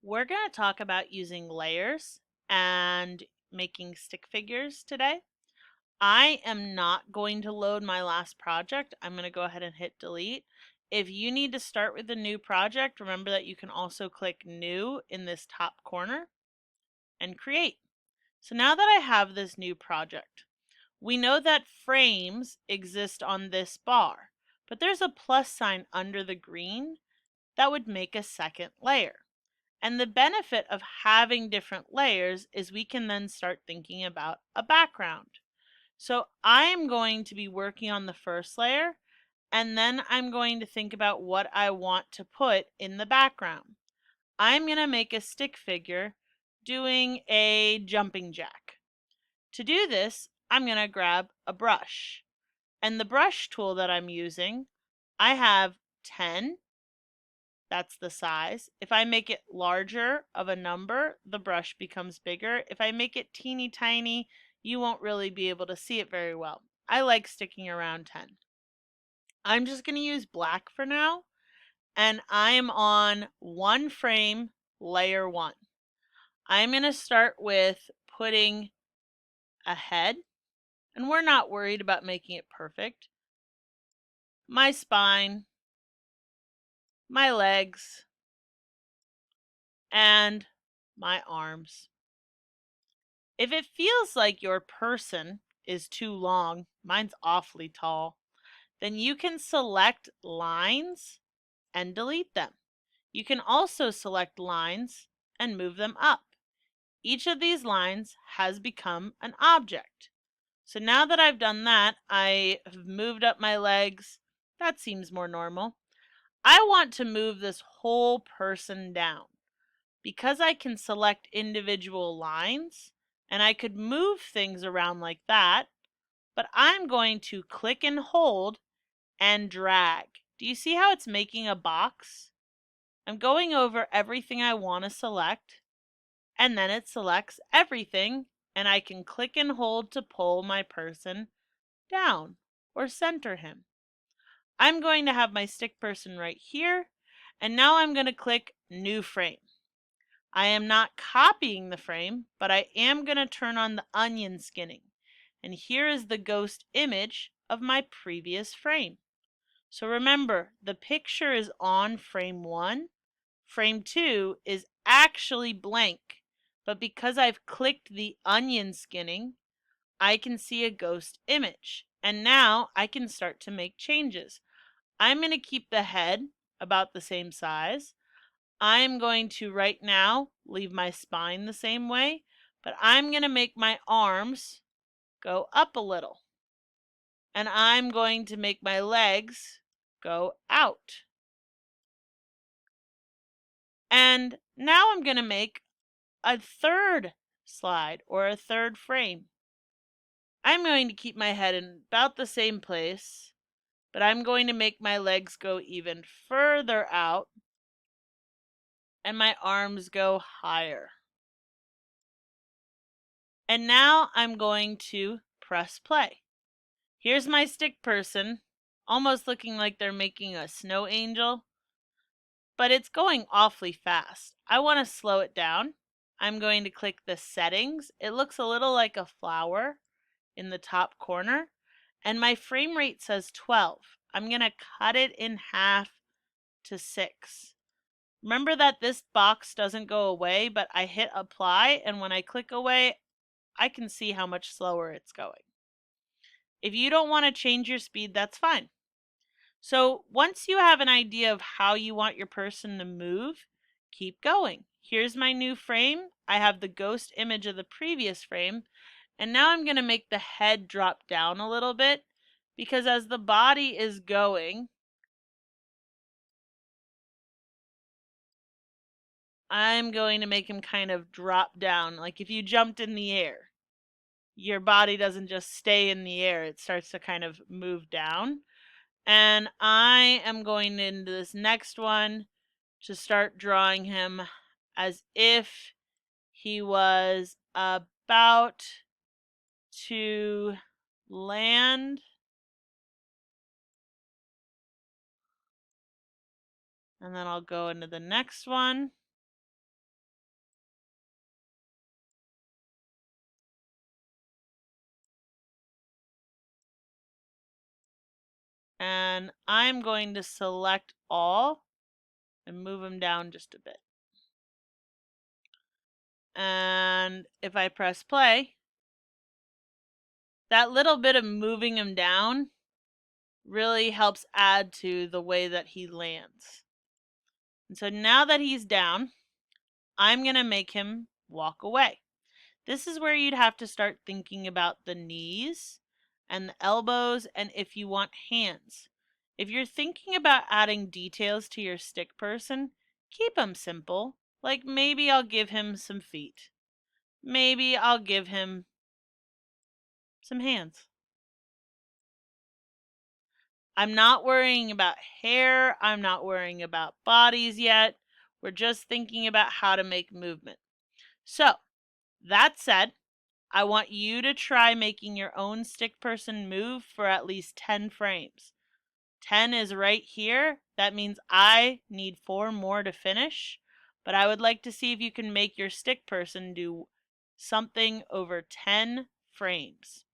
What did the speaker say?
We're going to talk about using layers and making stick figures today. I am not going to load my last project. I'm going to go ahead and hit delete. If you need to start with a new project, remember that you can also click new in this top corner and create. So now that I have this new project, we know that frames exist on this bar, but there's a plus sign under the green that would make a second layer. And the benefit of having different layers is we can then start thinking about a background. So I'm going to be working on the first layer, and then I'm going to think about what I want to put in the background. I'm going to make a stick figure doing a jumping jack. To do this, I'm going to grab a brush. And the brush tool that I'm using, I have 10. That's the size. If I make it larger of a number, the brush becomes bigger. If I make it teeny tiny, you won't really be able to see it very well. I like sticking around 10. I'm just going to use black for now, and I'm on one frame, layer 1. I'm going to start with putting a head, and we're not worried about making it perfect. My spine, my legs, and my arms. If it feels like your person is too long, mine's awfully tall, then you can select lines and delete them. You can also select lines and move them up. Each of these lines has become an object. So now that I've done that, I have moved up my legs. That seems more normal. I want to move this whole person down. Because I can select individual lines, and I could move things around like that, but I'm going to click and hold and drag. Do you see how it's making a box? I'm going over everything I want to select, and then it selects everything, and I can click and hold to pull my person down or center him. I'm going to have my stick person right here, and now I'm going to click New Frame. I am not copying the frame, but I am going to turn on the onion skinning. And here is the ghost image of my previous frame. So remember, the picture is on frame 1. Frame 2 is actually blank, but because I've clicked the onion skinning, I can see a ghost image. And now I can start to make changes. I'm going to keep the head about the same size. I'm going to right now leave my spine the same way, but I'm going to make my arms go up a little. And I'm going to make my legs go out. And now I'm going to make a third slide or a third frame. I'm going to keep my head in about the same place, but I'm going to make my legs go even further out and my arms go higher. And now I'm going to press play. Here's my stick person, almost looking like they're making a snow angel, but it's going awfully fast. I want to slow it down. I'm going to click the settings. It looks a little like a flower in the top corner, and my frame rate says 12. I'm going to cut it in half to 6. Remember that this box doesn't go away, but I hit apply, and when I click away, I can see how much slower it's going. If you don't want to change your speed, that's fine. So once you have an idea of how you want your person to move, keep going. Here's my new frame. I have the ghost image of the previous frame. And now I'm going to make the head drop down a little bit because as the body is going, I'm going to make him kind of drop down. Like if you jumped in the air, your body doesn't just stay in the air. It starts to kind of move down. And I am going into this next one to start drawing him as if he was about to land And then I'll go into the next one. And I'm going to select all and move them down just a bit. And if I press play, that little bit of moving him down really helps add to the way that he lands. And so now that he's down, I'm going to make him walk away. This is where you'd have to start thinking about the knees and the elbows and if you want hands. If you're thinking about adding details to your stick person, keep them simple. Like maybe I'll give him some feet. Maybe I'll give him some hands. I'm not worrying about hair. I'm not worrying about bodies yet. We're just thinking about how to make movement. So, that said, I want you to try making your own stick person move for at least 10 frames. 10 is right here. That means I need 4 more to finish. But I would like to see if you can make your stick person do something over 10 frames.